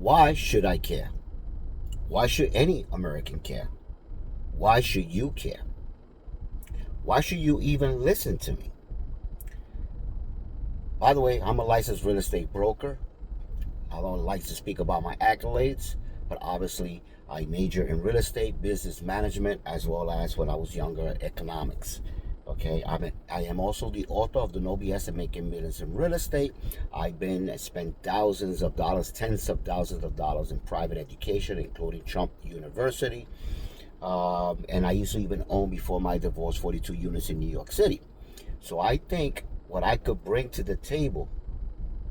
Why should I care? Why should any American care? Why should you care? Why should you even listen to me? By the way, I'm a licensed real estate broker. I don't like to speak about my accolades, but obviously I major in real estate, business management, as well as when I was younger, economics. Okay, I am also the author of the No BS and Making Millions in Real Estate. I've spent thousands of dollars, tens of thousands of dollars in private education, including Trump University. And I used to even own, before my divorce, 42 units in New York City. So I think what I could bring to the table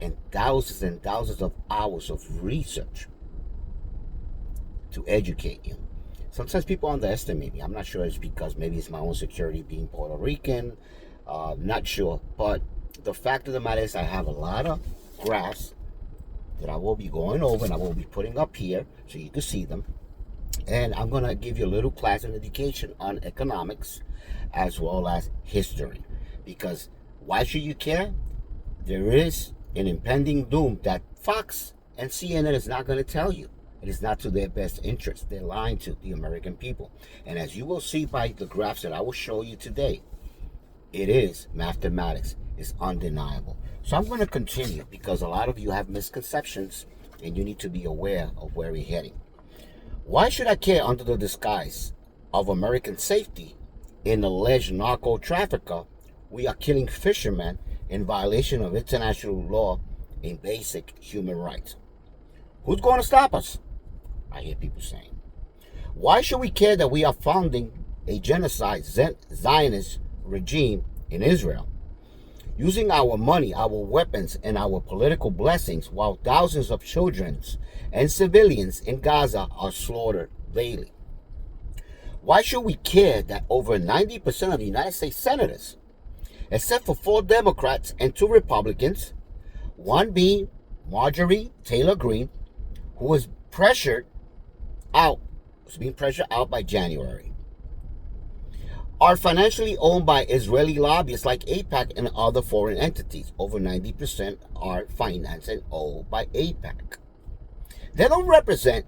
in thousands and thousands of hours of research to educate you. Sometimes people underestimate me. I'm not sure it's because maybe it's my own security being Puerto Rican. Not sure. But the fact of the matter is I have a lot of graphs that I will be going over and I will be putting up here so you can see them. And I'm going to give you a little class in education on economics as well as history. Because why should you care? There is an impending doom that Fox and CNN is not going to tell you. It is not to their best interest. They're lying to the American people. And as you will see by the graphs that I will show you today, it is mathematics. It's undeniable. So I'm going to continue because a lot of you have misconceptions and you need to be aware of where we're heading. Why should I care under the disguise of American safety? In alleged narco-trafficker, we are killing fishermen in violation of international law and basic human rights. Who's going to stop us? I hear people saying. Why should we care that we are funding a genocide Zionist regime in Israel? Using our money, our weapons, and our political blessings while thousands of children and civilians in Gaza are slaughtered daily. Why should we care that over 90% of the United States senators, except for 4 Democrats and 2 Republicans, one being Marjorie Taylor Greene, who was being pressured out by January, are financially owned by Israeli lobbyists like AIPAC and other foreign entities. Over 90% are financed and owned by AIPAC. They don't represent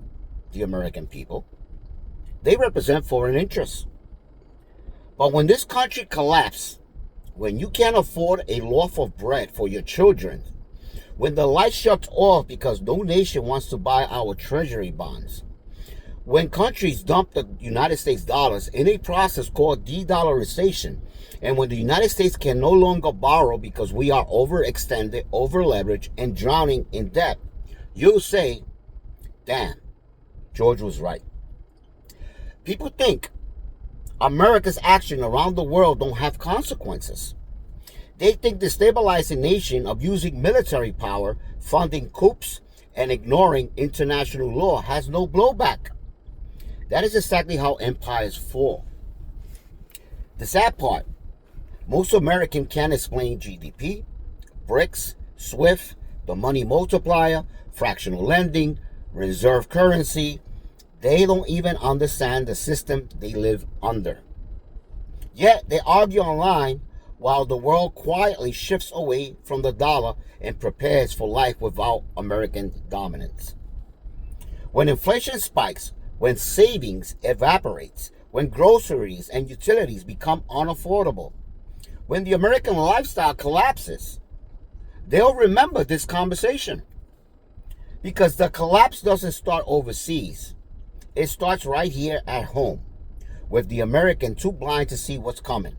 the American people. They represent foreign interests. But when this country collapses, when you can't afford a loaf of bread for your children, when the light shuts off because no nation wants to buy our treasury bonds, when countries dump the United States dollars in a process called de-dollarization, and when the United States can no longer borrow because we are overextended, over-leveraged, and drowning in debt, you'll say, damn, George was right. People think America's action around the world don't have consequences. They think the stabilizing nation of using military power, funding coups, and ignoring international law has no blowback. That is exactly how empires fall. The sad part, most Americans can't explain GDP, BRICS, SWIFT, the money multiplier, fractional lending, reserve currency. They don't even understand the system they live under. Yet they argue online while the world quietly shifts away from the dollar and prepares for life without American dominance. When inflation spikes, when savings evaporates, when groceries and utilities become unaffordable, when the American lifestyle collapses, they'll remember this conversation. Because the collapse doesn't start overseas. It starts right here at home, with the American too blind to see what's coming.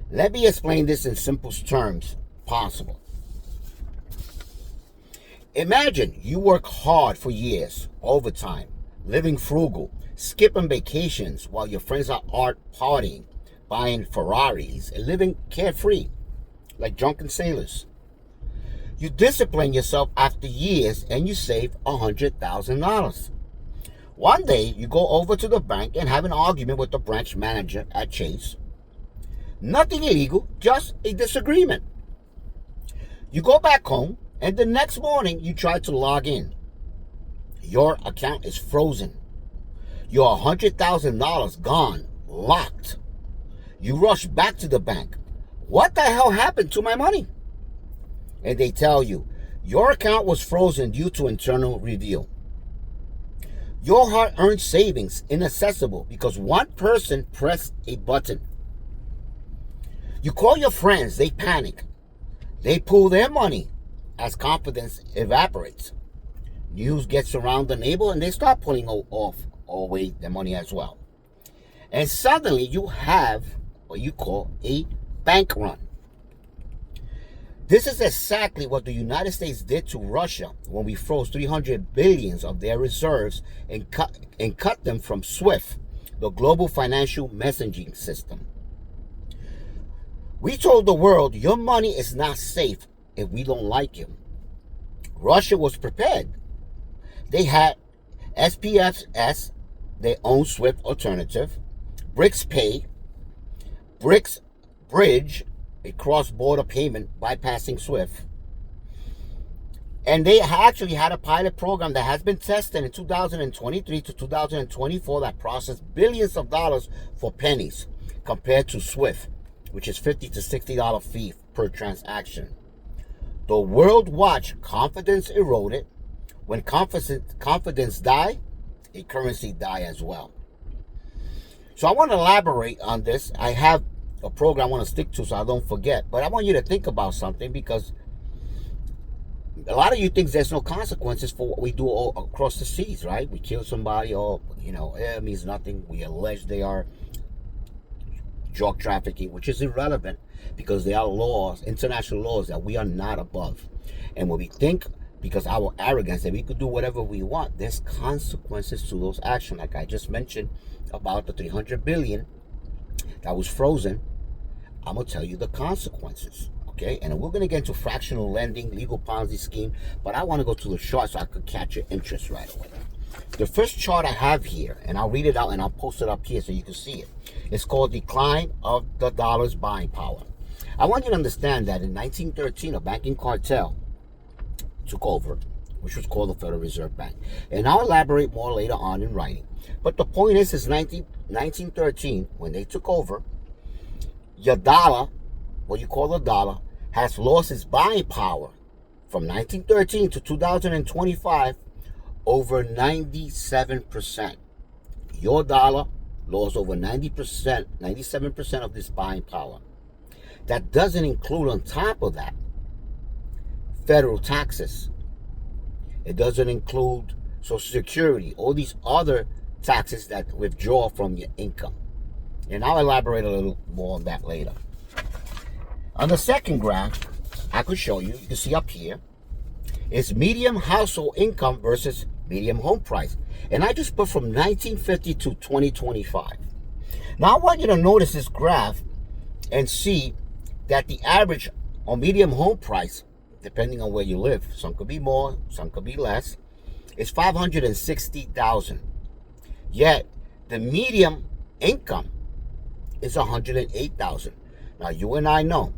Let me explain this in simplest terms possible. Imagine you work hard for years, overtime, living frugal, skipping vacations while your friends are out partying, buying Ferraris, and living carefree, like drunken sailors. You discipline yourself after years and you save $100,000. One day, you go over to the bank and have an argument with the branch manager at Chase. Nothing illegal, just a disagreement. You go back home, and the next morning, you try to log in. Your account is frozen. Your $100,000 gone, locked. You rush back to the bank. What the hell happened to my money? And they tell you, your account was frozen due to internal review. Your hard-earned savings inaccessible because one person pressed a button. You call your friends, they panic. They pull their money as confidence evaporates. News gets around the neighbor and they start pulling off away their money as well. And suddenly you have what you call a bank run. This is exactly what the United States did to Russia when we froze 300 billion of their reserves and cut them from SWIFT, the global financial messaging system. We told the world, your money is not safe if we don't like you. Russia was prepared. They had SPFS, their own SWIFT alternative, BRICS Pay, BRICS Bridge, a cross-border payment bypassing SWIFT. And they actually had a pilot program that has been tested in 2023 to 2024 that processed billions of dollars for pennies compared to SWIFT, which is $50 to $60 fee per transaction. The world watched confidence eroded. When confidence die, a currency die as well. So I want to elaborate on this. I have a program I want to stick to so I don't forget. But I want you to think about something, because a lot of you think there's no consequences for what we do all across the seas, right? We kill somebody, or, it means nothing. We allege they are drug trafficking, which is irrelevant because there are laws, international laws, that we are not above. And when we think, because our arrogance, that we could do whatever we want, there's consequences to those actions. Like I just mentioned about the 300 billion that was frozen, I'm going to tell you the consequences, okay? And we're going to get into fractional lending, legal Ponzi scheme, but I want to go to the chart so I could catch your interest right away. The first chart I have here, and I'll read it out and I'll post it up here so you can see it. It's called Decline of the Dollar's Buying Power. I want you to understand that in 1913, a banking cartel took over, which was called the Federal Reserve Bank. And I'll elaborate more later on in writing. But the point is 1913, when they took over, your dollar, what you call the dollar, has lost its buying power from 1913 to 2025 over 97%. Your dollar lost over 90%, 97% of this buying power. That doesn't include, on top of that, federal taxes. It doesn't include Social Security, all these other taxes that withdraw from your income. And I'll elaborate a little more on that later. On the second graph, I could show you, you can see up here, is median household income versus median home price. And I just put from 1950 to 2025. Now I want you to notice this graph and see that the average on median home price, depending on where you live, some could be more, some could be less, is $560,000. Yet the median income is $108,000. Now you and I know,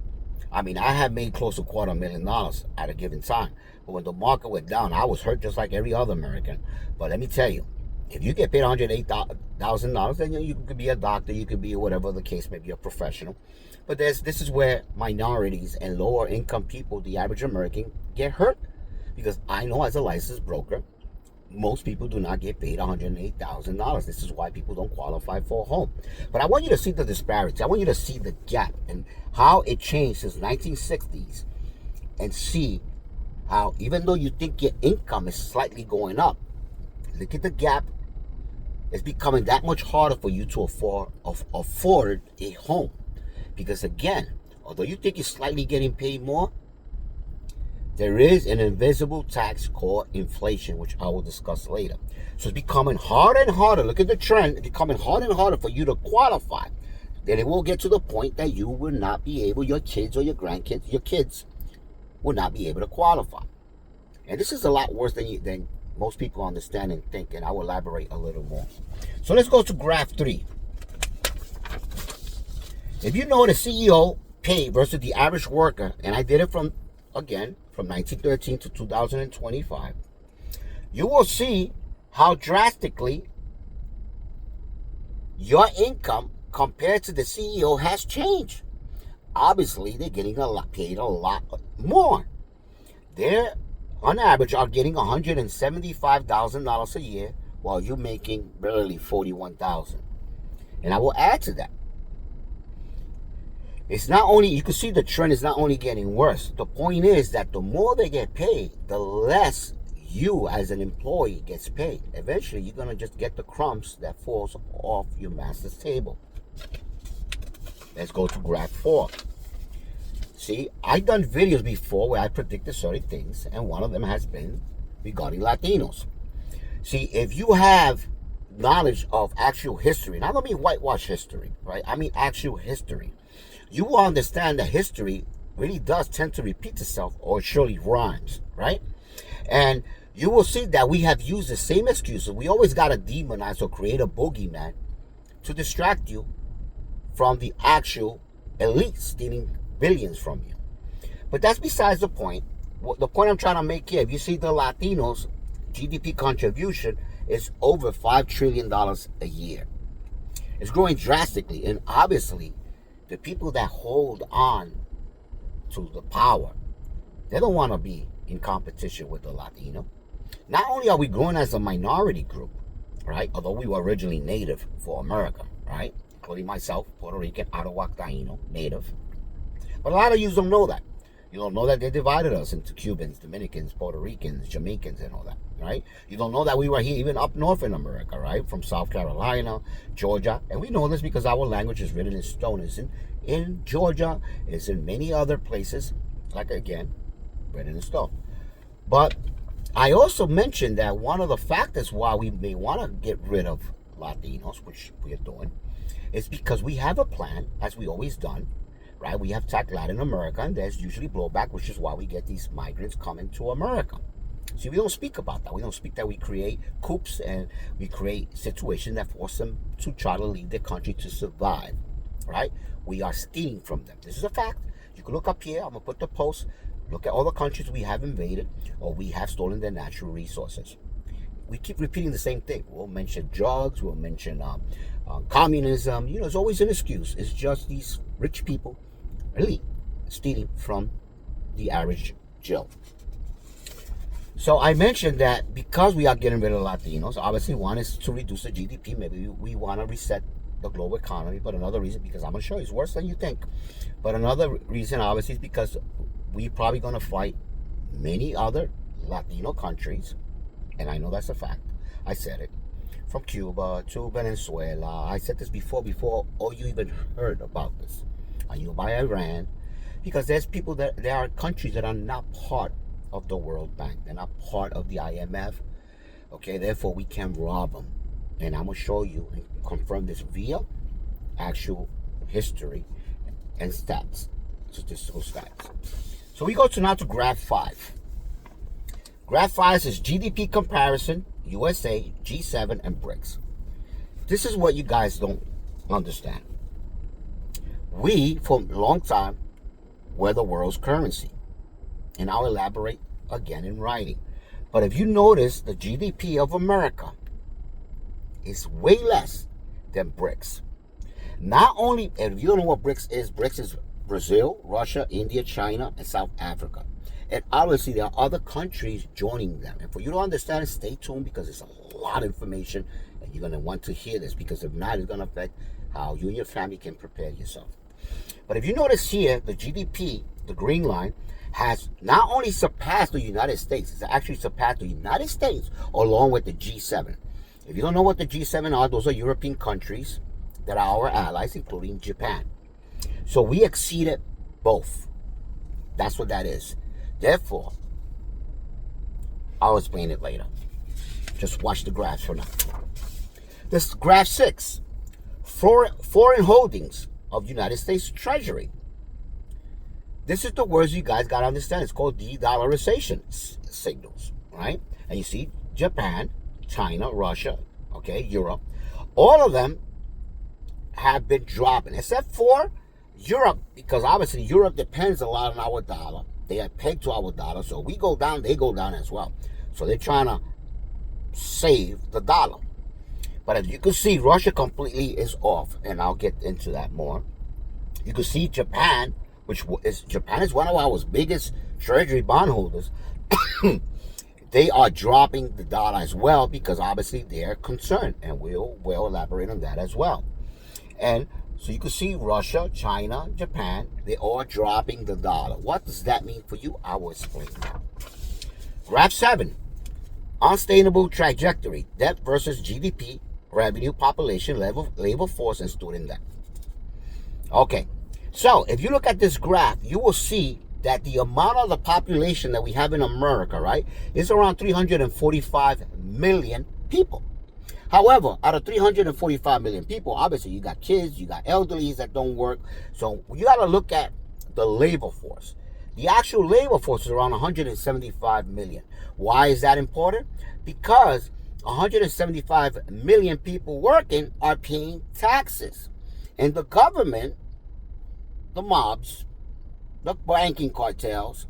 I have made close to $250,000 at a given time. But when the market went down, I was hurt just like every other American. But let me tell you, if you get paid $108,000, then you could be a doctor, you could be whatever the case may be, a professional. But this is where minorities and lower income people, the average American, get hurt. Because I know as a licensed broker, most people do not get paid $108,000. This is why people don't qualify for a home. But I want you to see the disparity. I want you to see the gap and how it changed since 1960s, and see how, even though you think your income is slightly going up, look at the gap. It's becoming that much harder for you to afford a home. Because again, although you think you're slightly getting paid more, there is an invisible tax called inflation, which I will discuss later. So it's becoming harder and harder. Look at the trend. It's becoming harder and harder for you to qualify. Then it will get to the point that you will not be able, your kids or your grandkids, your kids will not be able to qualify. And this is a lot worse than most people understand and think, and I will elaborate a little more. So let's go to graph 3. If you know the CEO pay versus the average worker, and I did it from 1913 to 2025, you will see how drastically your income compared to the CEO has changed. Obviously, they're getting paid a lot more. They're, on average, are getting $175,000 a year, while you're making barely 41,000. And I will add to that. It's not only, you can see the trend is not only getting worse. The point is that the more they get paid, the less you as an employee gets paid. Eventually, you're going to just get the crumbs that falls off your master's table. Let's go to graph 4. See, I've done videos before where I predicted certain things, and one of them has been regarding Latinos. See, if you have knowledge of actual history, and I don't mean whitewash history, right? I mean actual history. You will understand that history really does tend to repeat itself, or it surely rhymes, right? And you will see that we have used the same excuses. We always got to demonize or create a boogeyman to distract you from the actual elite stealing billions from you. But that's besides the point. The point I'm trying to make here, if you see the Latinos' GDP contribution is over $5 trillion a year. It's growing drastically, and obviously, the people that hold on to the power, they don't want to be in competition with the Latino. Not only are we growing as a minority group, right? Although we were originally native for America, right? Including myself, Puerto Rican, Arawak Taino, native. But a lot of you don't know that. You don't know that they divided us into Cubans, Dominicans, Puerto Ricans, Jamaicans, and all that, right? You don't know that we were here even up north in America, right? From South Carolina, Georgia. And we know this because our language is written in stone. It's in Georgia. It's in many other places, like, again, written in stone. But I also mentioned that one of the factors why we may want to get rid of Latinos, which we are doing, is because we have a plan, as we always done, right? We have attacked Latin America, and there's usually blowback, which is why we get these migrants coming to America. See, we don't speak about that. We don't speak that we create coups and we create situations that force them to try to leave their country to survive, right? We are stealing from them. This is a fact. You can look up here. I'm going to put the post. Look at all the countries we have invaded or we have stolen their natural resources. We keep repeating the same thing. We'll mention drugs. We'll mention communism. You know, it's always an excuse. It's just these rich people, elite, stealing from the average Joe. So I mentioned that because we are getting rid of Latinos, obviously one is to reduce the GDP. Maybe we want to reset the global economy. But another reason, because I'm going to show you, it's worse than you think. But another reason, obviously, is because we're probably going to fight many other Latino countries. And I know that's a fact. I said it. From Cuba to Venezuela. I said this before all you even heard about this. I knew by Iran. Because there's people there are countries that are not part of the World Bank. They're not part of the IMF. Okay, therefore we can rob them. And I'm going to show you and confirm this via actual history and stats, statistical stats. So we go now to graph 5. Graph 5 is GDP comparison, USA, G7, and BRICS. This is what you guys don't understand. We, for a long time, were the world's currency. And I'll elaborate again in writing. But if you notice, the GDP of America is way less than BRICS. Not only, and if you don't know what BRICS is Brazil, Russia, India, China, and South Africa. And obviously there are other countries joining them. And for you to understand, stay tuned because it's a lot of information and you're going to want to hear this, because if not, it's going to affect how you and your family can prepare yourself. But if you notice here, the GDP, the green line, has not only surpassed the United States, it's actually surpassed the United States along with the G7. If you don't know what the G7 are, those are European countries that are our allies, including Japan. So we exceeded both. That's what that is. Therefore, I'll explain it later. Just watch the graphs for now. This graph 6, foreign holdings of United States Treasury. This is the words you guys got to understand. It's called de-dollarization signals, right? And you see Japan, China, Russia, okay, Europe. All of them have been dropping, except for Europe, because obviously Europe depends a lot on our dollar. They are pegged to our dollar, so we go down, they go down as well. So they're trying to save the dollar. But as you can see, Russia completely is off, and I'll get into that more. You can see Japan, Japan is one of our biggest treasury bondholders. they are dropping the dollar as well because obviously they're concerned, and we'll elaborate on that as well. And so you can see Russia, China, Japan, they're all dropping the dollar. What does that mean for you? I will explain that. Graph 7, unsustainable trajectory, debt versus GDP, revenue, population, labor force, and student debt. Okay, so if you look at this graph, you will see that the amount of the population that we have in America, right, is around 345 million people. However, out of 345 million people, obviously you got kids, you got elderlies that don't work. So you got to look at the labor force. The actual labor force is around 175 million. Why is that important? Because 175 million people working are paying taxes. And the government, the mobs, the banking cartels,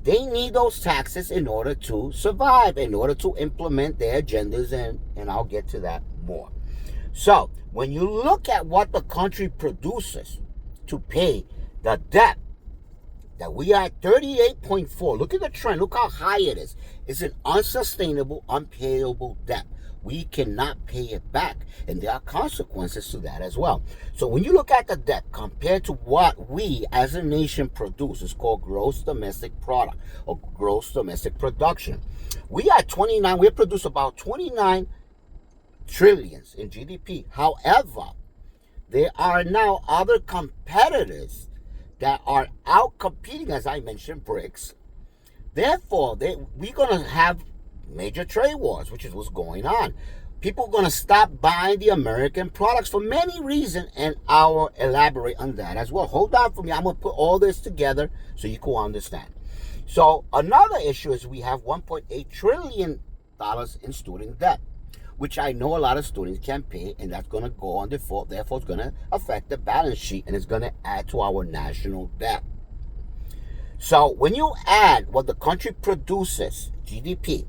they need those taxes in order to survive, in order to implement their agendas, and I'll get to that more. So when you look at what the country produces to pay the debt, that we are at 38.4, look at the trend, look how high it is. It's an unsustainable, unpayable debt. We cannot pay it back, and there are consequences to that as well. So when you look at the debt compared to what we as a nation produce, it's called gross domestic product or gross domestic production. We produce about 29 trillions in GDP. However, there are now other competitors that are out competing, as I mentioned, BRICS. Therefore, we're going to have major trade wars, which is what's going on. People are going to stop buying the American products for many reasons, and I'll elaborate on that as well. Hold on for me. I'm going to put all this together so you can understand. So another issue is we have $1.8 trillion in student debt, which I know a lot of students can't pay, and that's going to go on default. Therefore, it's going to affect the balance sheet, and it's going to add to our national debt. So when you add what the country produces, GDP,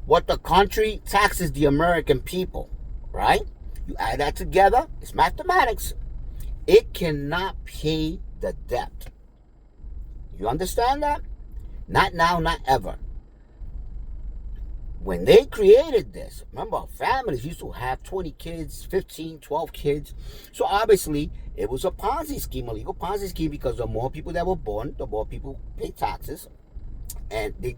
what the country taxes the American people, right? You add that together, it's mathematics. It cannot pay the debt. You understand that? Not now, not ever. When they created this, remember, families used to have 20 kids, 15, 12 kids. So obviously, it was a Ponzi scheme, a legal Ponzi scheme, because the more people that were born, the more people pay taxes. And they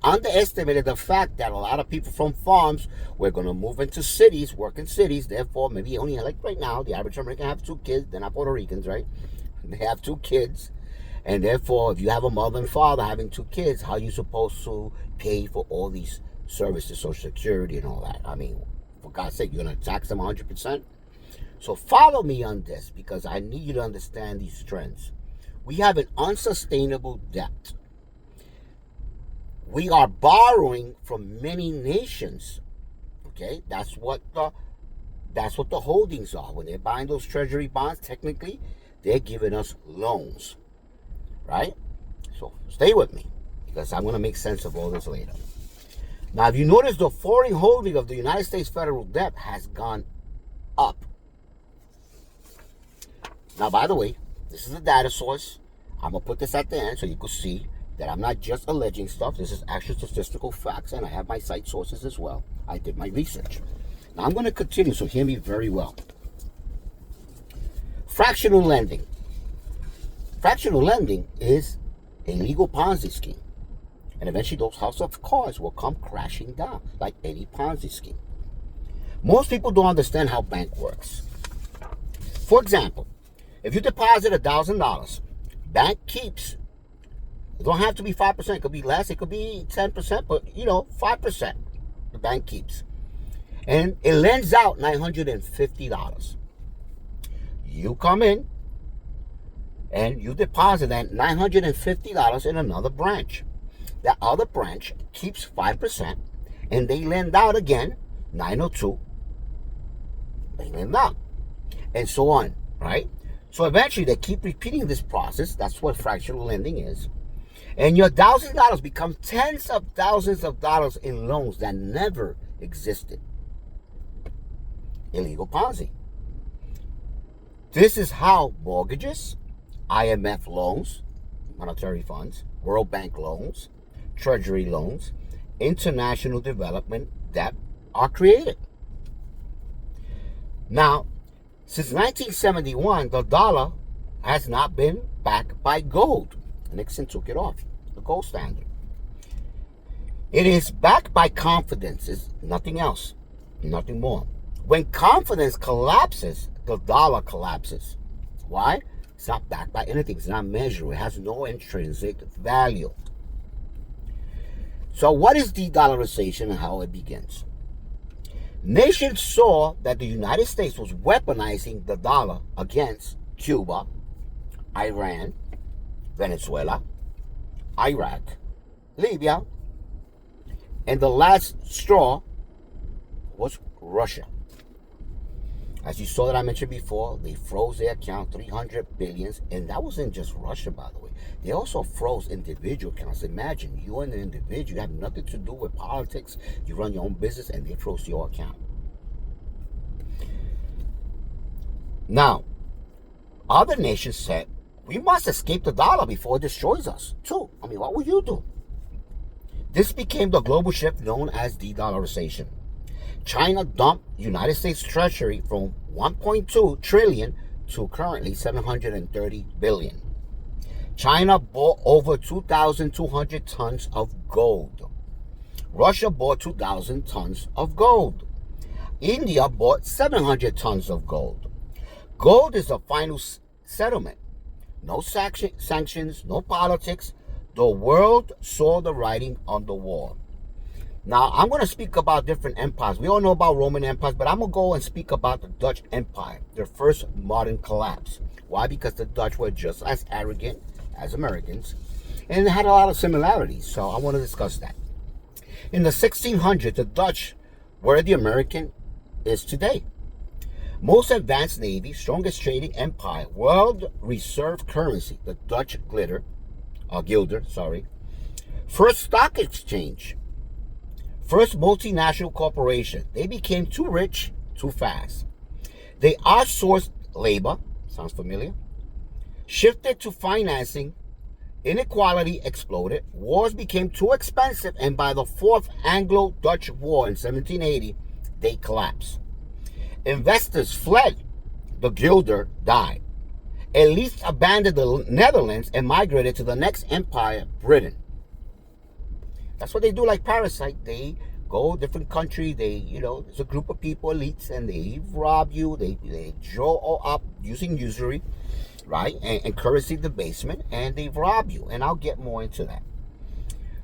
underestimated the fact that a lot of people from farms were going to move into cities, work in cities. Therefore, maybe only, like right now, the average American have 2 kids. They're not Puerto Ricans, right? They have 2 kids. And therefore, if you have a mother and father having 2 kids, how are you supposed to pay for all these services, Social Security and all that? I mean, for God's sake, you're going to tax them 100%? So follow me on this, because I need you to understand these trends. We have an unsustainable debt. We are borrowing from many nations. Okay, that's what the holdings are. When they're buying those treasury bonds, technically, they're giving us loans, right? So stay with me, because I'm going to make sense of all this later. Now, if you notice, the foreign holding of the United States federal debt has gone up. Now, by the way, this is a data source. I'm going to put this at the end so you can see that I'm not just alleging stuff. This is actual statistical facts, and I have my site sources as well. I did my research. Now I'm going to continue, so hear me very well. Fractional lending. Fractional lending is a legal Ponzi scheme. And eventually those house of cards will come crashing down like any Ponzi scheme. Most people don't understand how bank works. For example, if you deposit $1,000, bank keeps, it don't have to be 5%, it could be less, it could be 10%, but 5% the bank keeps. And it lends out $950. You come in and you deposit that $950 in another branch. That other branch keeps 5%, and they lend out again $902. They lend out, and so on, right? So eventually they keep repeating this process. That's what fractional lending is. And your $1,000 becomes tens of thousands of dollars in loans that never existed. Illegal Ponzi. This is how mortgages, IMF loans, monetary funds, World Bank loans, Treasury loans, international development that are created. Now, since 1971, the dollar has not been backed by gold. Nixon took it off, the gold standard. It is backed by confidence, it's nothing else, nothing more. When confidence collapses, the dollar collapses. Why? It's not backed by anything, it's not measurable, it has no intrinsic value. So what is de-dollarization and how it begins? Nations saw that the United States was weaponizing the dollar against Cuba, Iran, Venezuela, Iraq, Libya, and the last straw was Russia. As you saw that I mentioned before, they froze their account, 300 billions, and that wasn't just Russia, by the way. They also froze individual accounts. Imagine, you and an individual, you have nothing to do with politics, you run your own business, and they froze your account. Now, other nations said, we must escape the dollar before it destroys us, too. I mean, what will you do? This became the global shift known as de-dollarization. China dumped United States Treasury from 1.2 trillion to currently 730 billion. China bought over 2,200 tons of gold. Russia bought 2,000 tons of gold. India bought 700 tons of gold. Gold is the final settlement. No sanctions, no politics. The world saw the writing on the wall. Now, I'm going to speak about different empires. We all know about Roman empires, but I'm going to go and speak about the Dutch Empire, their first modern collapse. Why? Because the Dutch were just as arrogant as Americans, and they had a lot of similarities, so I want to discuss that. In the 1600s, the Dutch were the American is today. Most advanced navy, strongest trading empire, world reserve currency, the Dutch guilder, first stock exchange, first multinational corporation. They became too rich too fast. They outsourced labor, sounds familiar, shifted to financing, inequality exploded, wars became too expensive, and by the Fourth Anglo-Dutch War in 1780, they collapsed. Investors fled, the guilder died. Elites abandoned the Netherlands and migrated to the next empire, Britain. That's what they do, like Parasite. They go different country. There's a group of people, elites, and they rob you. They draw up using usury, right, and currency debasement, and they rob you. And I'll get more into that.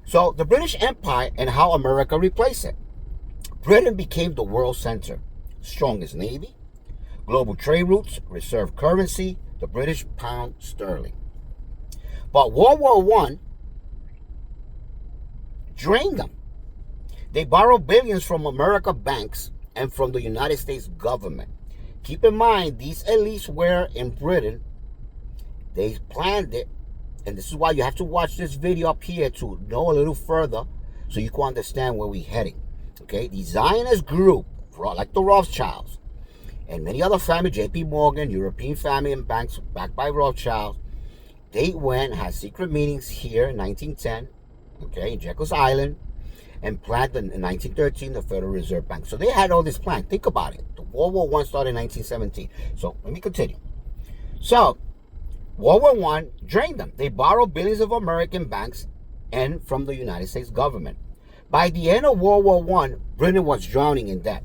So the British Empire and how America replaced it. Britain became the world center. Strongest navy, global trade routes, reserve currency, the British pound sterling. But World War I drained them. They borrowed billions from America banks and from the United States government. Keep in mind, these elites were in Britain. They planned it, and this is why you have to watch this video up here to know a little further so you can understand where we're heading. Okay, the Zionist group, like the Rothschilds, and many other families, J.P. Morgan, European family and banks backed by Rothschild, they went, had secret meetings here in 1910, okay, in Jekyll's Island, and planned in 1913 the Federal Reserve Bank. So they had all this plan. Think about it. The World War I started in 1917. So let me continue. So World War I drained them. They borrowed billions of American banks and from the United States government. By the end of World War I, Britain was drowning in debt.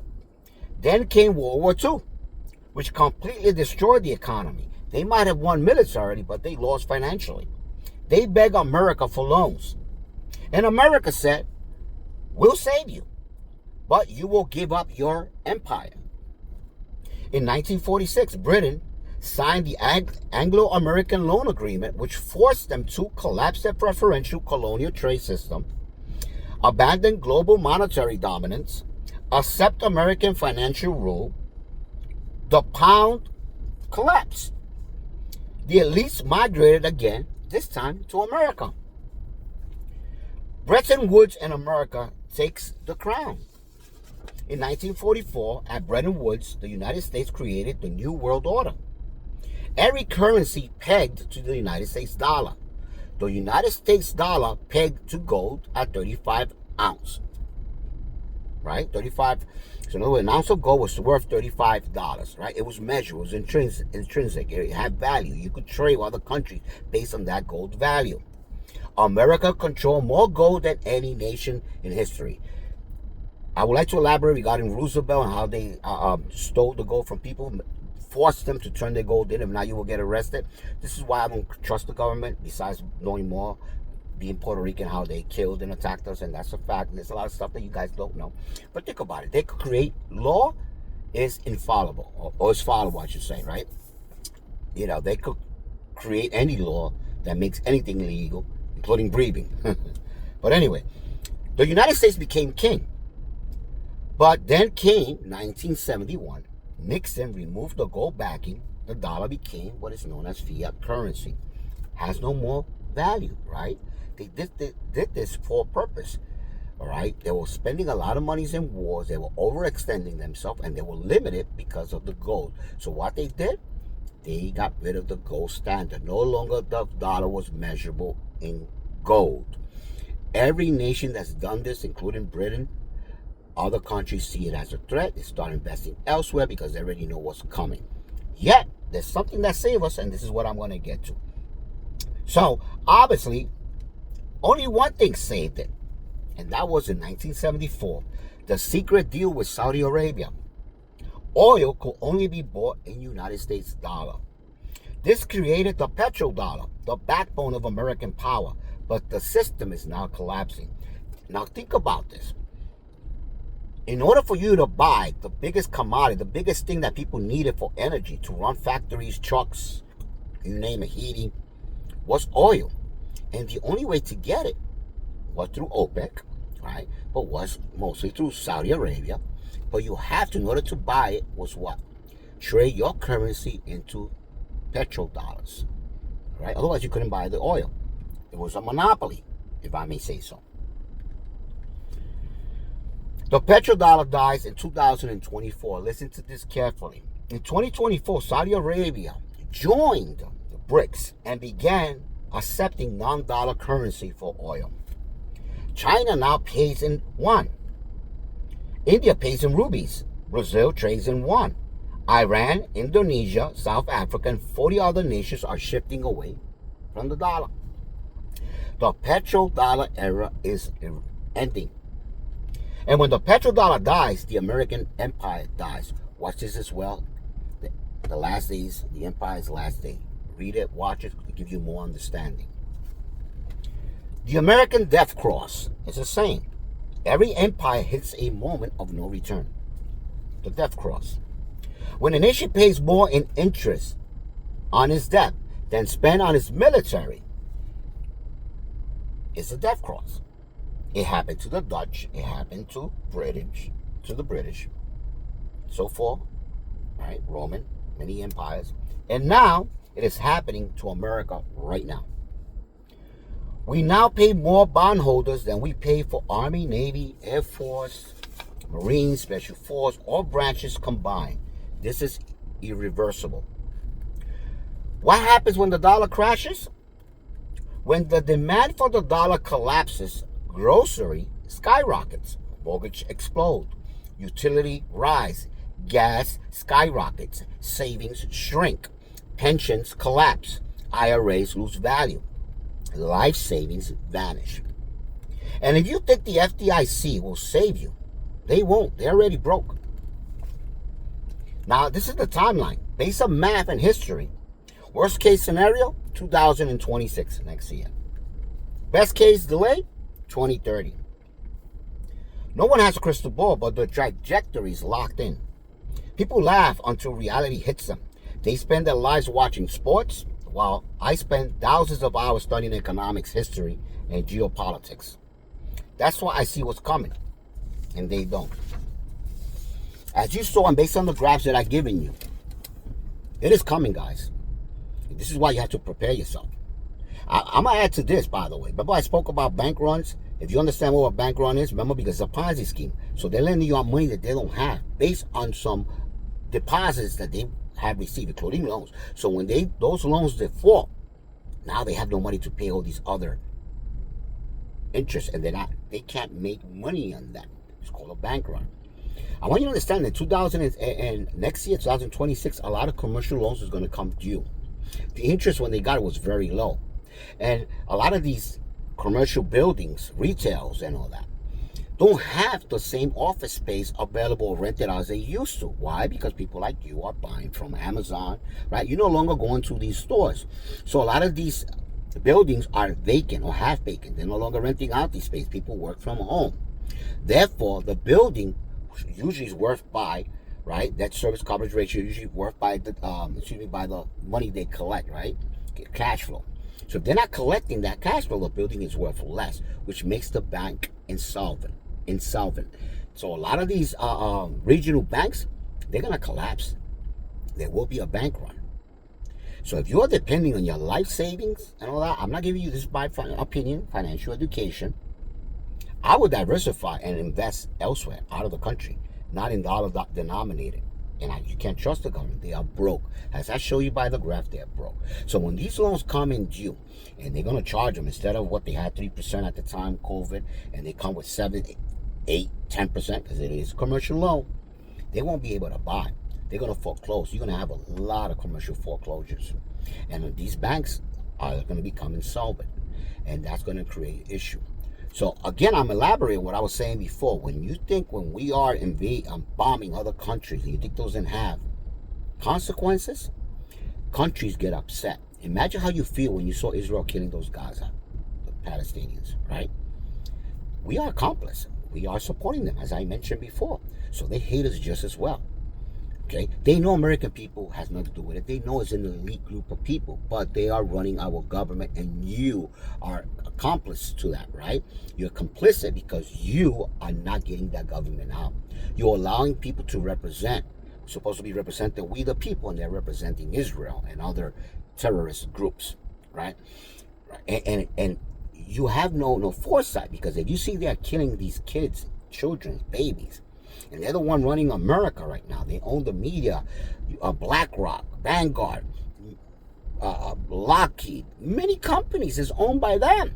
Then came World War II, which completely destroyed the economy. They might have won militarily, but they lost financially. They begged America for loans. And America said, we'll save you, but you will give up your empire. In 1946, Britain signed the Anglo-American Loan Agreement, which forced them to collapse their preferential colonial trade system, abandon global monetary dominance, accept American financial rule. The pound collapsed. The elites migrated again, this time to America. Bretton Woods and America takes the crown. In 1944, at Bretton Woods, the United States created the New World Order. Every currency pegged to the United States dollar. The United States dollar pegged to gold at 35 ounce, right? 35. So in other words, an ounce of gold was worth $35, right? It was measured, it was intrinsic. It had value. You could trade with other countries based on that gold value. America controlled more gold than any nation in history. I would like to elaborate regarding Roosevelt and how they stole the gold from people, forced them to turn their gold in. If not, you will get arrested. This is why I don't trust the government, besides knowing more, being Puerto Rican, how they killed and attacked us, and that's a fact. There's a lot of stuff that you guys don't know. But think about it. They could create law is infallible, or is fallible, I should say, right? You know, they could create any law that makes anything legal, including breathing. But anyway, the United States became king. But then came 1971. Nixon removed the gold backing. The dollar became what is known as fiat currency. Has no more value, right? They did this for a purpose, all right? They were spending a lot of monies in wars. They were overextending themselves, and they were limited because of the gold. So what they did, they got rid of the gold standard. No longer the dollar was measurable in gold. Every nation that's done this, including Britain, other countries see it as a threat. They start investing elsewhere because they already know what's coming. Yet, there's something that saves us, and this is what I'm going to get to. So, obviously, only one thing saved it, and that was in 1974, the secret deal with Saudi Arabia. Oil could only be bought in United States dollar. This created the petrodollar, the backbone of American power, but the system is now collapsing. Now, think about this. In order for you to buy the biggest commodity, the biggest thing that people needed for energy, to run factories, trucks, you name it, heating, was oil. And the only way to get it was through AIPAC, right? But was mostly through Saudi Arabia. But you have to, in order to buy it, was what? Trade your currency into petrodollars, right? Otherwise, you couldn't buy the oil. It was a monopoly, if I may say so. The petrodollar dies in 2024. Listen to this carefully. In 2024, Saudi Arabia joined the BRICS and began accepting non-dollar currency for oil. China now pays in yuan. India pays in rupees. Brazil trades in yuan. Iran, Indonesia, South Africa, and 40 other nations are shifting away from the dollar. The petrodollar era is ending. And when the petrodollar dies, the American empire dies. Watch this as well. The last days, the empire's last day. Read it, watch it, to give you more understanding. The American death cross is the same. Every empire hits a moment of no return. The death cross. When a nation pays more in interest on its debt than spent on its military, it's a death cross. It happened to the Dutch. It happened to the British, so forth, right? Roman, many empires. And now it is happening to America right now. We now pay more bondholders than we pay for Army, Navy, Air Force, Marines, Special Force, all branches combined. This is irreversible. What happens when the dollar crashes? When the demand for the dollar collapses, grocery skyrockets, mortgage explode, utility rise, gas skyrockets, savings shrink, pensions collapse, IRAs lose value, life savings vanish. And if you think the FDIC will save you, they won't. They're already broke. Now, this is the timeline. Based on math and history, worst case scenario, 2026 next year. Best case delay, 2030. No one has a crystal ball, but the trajectory is locked in. People laugh until reality hits them. They spend their lives watching sports, while I spend thousands of hours studying economics, history, and geopolitics. That's why I see what's coming, and they don't. As you saw, and based on the graphs that I've given you, it is coming, guys. This is why you have to prepare yourself. I'm going to add to this, by the way. Remember I spoke about bank runs? If you understand what a bank run is, remember, because it's a Ponzi scheme. So they're lending you out money that they don't have based on some deposits that they have received, including loans. So when those loans default, now they have no money to pay all these other interest, and they can't make money on that. It's called a bank run. I want you to understand that 2000 and next year, 2026, a lot of commercial loans is going to come due. The interest when they got it was very low. And a lot of these commercial buildings, retails and all that, don't have the same office space available rented as they used to. Why? Because people like you are buying from Amazon, right? You're no longer going to these stores. So a lot of these buildings are vacant or half vacant. They're no longer renting out these space. People work from home. Therefore, the building usually is worth by, right? That service coverage ratio usually worth by the by the money they collect, right? Cash flow. So if they're not collecting that cash flow, the building is worth less, which makes the bank insolvent. So a lot of these regional banks, they're gonna collapse. There will be a bank run. So if you're depending on your life savings and all that, I'm not giving you this by opinion, financial education. I would diversify and invest elsewhere, out of the country, not in dollar denominated. And you can't trust the government. They are broke. As I show you by the graph, they're broke. So when these loans come in due, and they're going to charge them, instead of what they had 3% at the time, COVID, and they come with 7, 8, 10%, because it is a commercial loan, they won't be able to buy. They're going to foreclose. You're going to have a lot of commercial foreclosures. And these banks are going to become insolvent. And that's going to create an issue. So again, I'm elaborating what I was saying before. When we are bombing other countries, and you think those didn't have consequences, countries get upset. Imagine how you feel when you saw Israel killing those Gaza, the Palestinians, right? We are accomplices. We are supporting them, as I mentioned before. So they hate us just as well. Okay, they know American people has nothing to do with it. They know it's an elite group of people, but they are running our government, and you are accomplice to that, right? You're complicit because you are not getting that government out. You're allowing people to represent, supposed to be representing we the people, and they're representing Israel and other terrorist groups, right? And you have no foresight, because if you see they're killing these kids, children, babies, and they're the one running America right now. They own the media, BlackRock, Vanguard, Lockheed. Many companies is owned by them,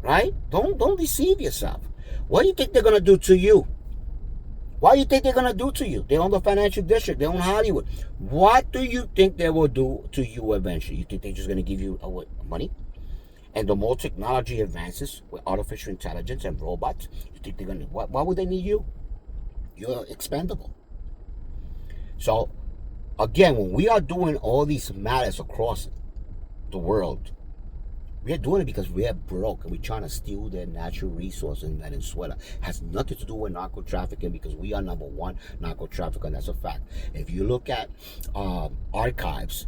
right? Don't deceive yourself. What do you think they're gonna do to you? What do you think they're gonna do to you? They own the financial district. They own Hollywood. What do you think they will do to you eventually? You think they're just gonna give you money? And the more technology advances with artificial intelligence and robots, you think they're gonna? Why would they need you? You're expendable. So again, when we are doing all these matters across the world, we are doing it because we are broke, and we're trying to steal their natural resources in Venezuela. It has nothing to do with narco-trafficking, because we are number one narco-trafficker, and that's a fact. If you look at archives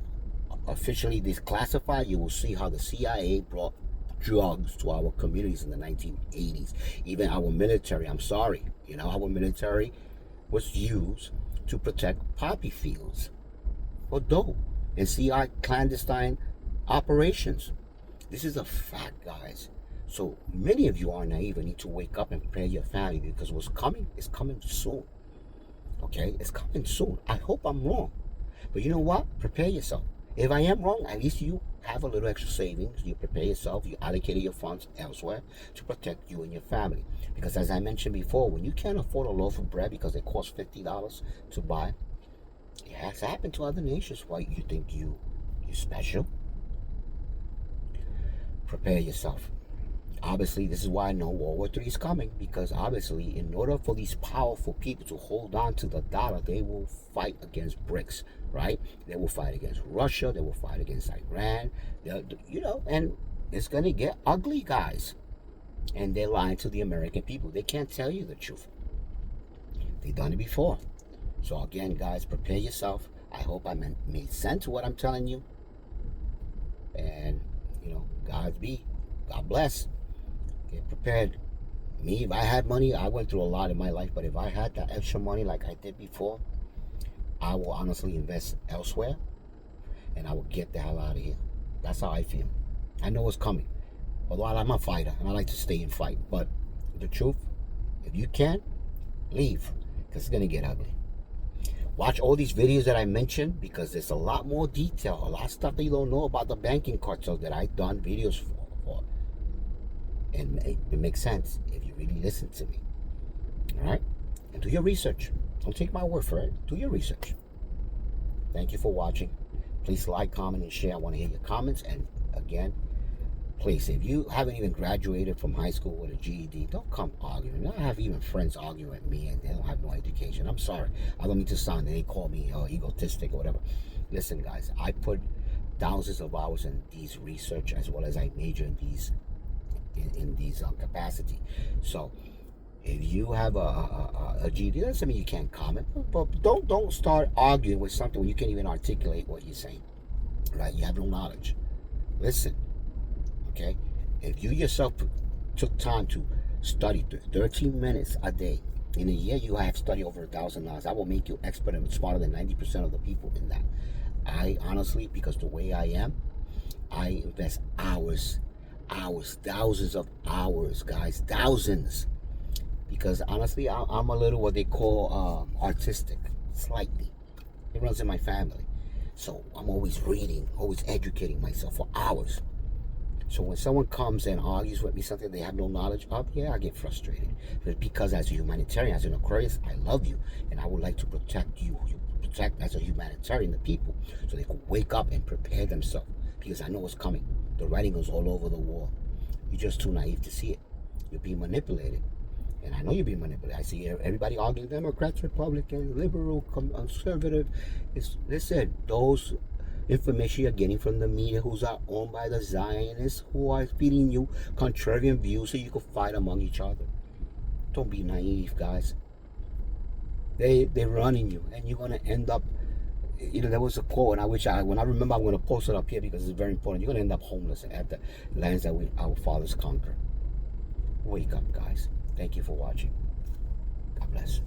officially declassified, you will see how the CIA brought drugs to our communities in the 1980s. Even our military, our military was used to protect poppy fields for dope and CI clandestine operations. This is a fact, guys. So many of you are naive and need to wake up and prepare your family, because what's coming is coming soon. Okay, it's coming soon. I hope I'm wrong, but you know what? Prepare yourself. If I am wrong, at least you have a little extra savings. You prepare yourself. You allocated your funds elsewhere to protect you and your family. Because as I mentioned before, when you can't afford a loaf of bread because it costs $50 to buy, it has happened to other nations. Why you think you're special? Prepare yourself. Obviously, this is why I know World War III is coming, because obviously, in order for these powerful people to hold on to the dollar, they will fight against BRICS, right? They will fight against Russia. They will fight against Iran. And it's going to get ugly, guys. And they're lying to the American people. They can't tell you the truth. They've done it before. So again, guys, prepare yourself. I hope I made sense to what I'm telling you. And, God bless. Get prepared. Me, if I had money, I went through a lot in my life, but if I had that extra money like I did before, I will honestly invest elsewhere, and I will get the hell out of here. That's how I feel. I know what's coming. Although I'm a fighter, and I like to stay and fight. But the truth, if you can, leave, because it's going to get ugly. Watch all these videos that I mentioned, because there's a lot more detail, a lot of stuff that you don't know about the banking cartels that I've done videos for. And it makes sense if you really listen to me. All right? And do your research. Don't take my word for it. Do your research. Thank you for watching. Please like, comment, and share. I want to hear your comments. And again, please, if you haven't even graduated from high school with a GED, don't come arguing. I have even friends arguing with me and they don't have no education. I'm sorry. I don't mean to sound, they call me egotistic or whatever. Listen, guys, I put thousands of hours in these research as well as I major in these capacity. So if you have a GED, doesn't mean you can't comment, but don't start arguing with something when you can't even articulate what you're saying, right? You have no knowledge. Listen, okay? If you yourself took time to study 13 minutes a day, in a year you have studied over 1,000 hours. I will make you expert and smarter than 90% of the people in that. I honestly, because the way I am, I invest hours, thousands of hours, guys, thousands. Because honestly, I'm a little what they call artistic, slightly. It runs in my family. So I'm always reading, always educating myself for hours. So when someone comes and argues with me something they have no knowledge of, yeah, I get frustrated. But because as a humanitarian, as an Aquarius, I love you. And I would like to protect you. Protect as a humanitarian the people so they can wake up and prepare themselves. Because I know what's coming. The writing is all over the wall. You're just too naive to see it. You're being manipulated. And I know you're being manipulated. I see everybody arguing Democrats, Republicans, liberal, conservative. Listen, those information you're getting from the media who's are owned by the Zionists who are feeding you contrarian views so you can fight among each other. Don't be naive, guys. They're running you, and you're gonna end up. There was a quote, and when I remember, I'm gonna post it up here because it's very important. You're gonna end up homeless at the lands that our fathers conquered. Wake up, guys. Thank you for watching. God bless.